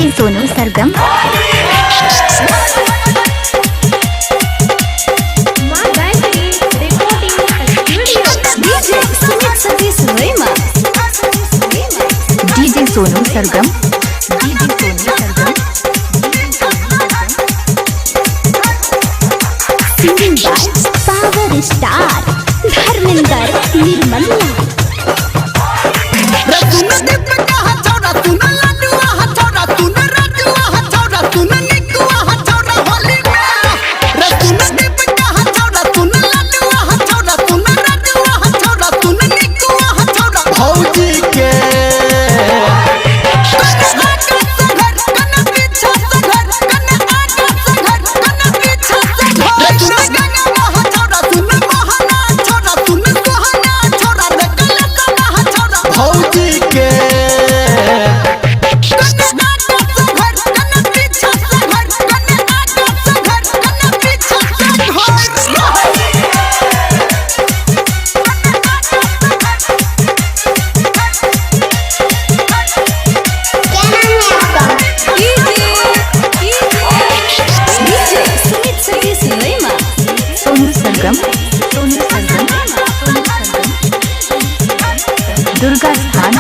DJ Sonu Sargam. DJ Sonu Sargam. Singing by power star Dharmendra Nirmaliya. Durga स्थान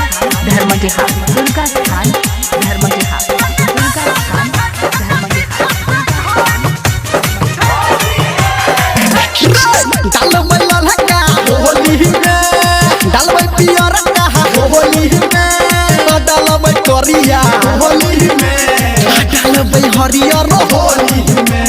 धर्मजहा। दुर्गा स्थान धर्मजहा। दुर्गा स्थान धर्मजहा। डालबै ललका होली में, डालबै पियर का होली में, डालबै करिया होली में, डालबै हरियर होली में।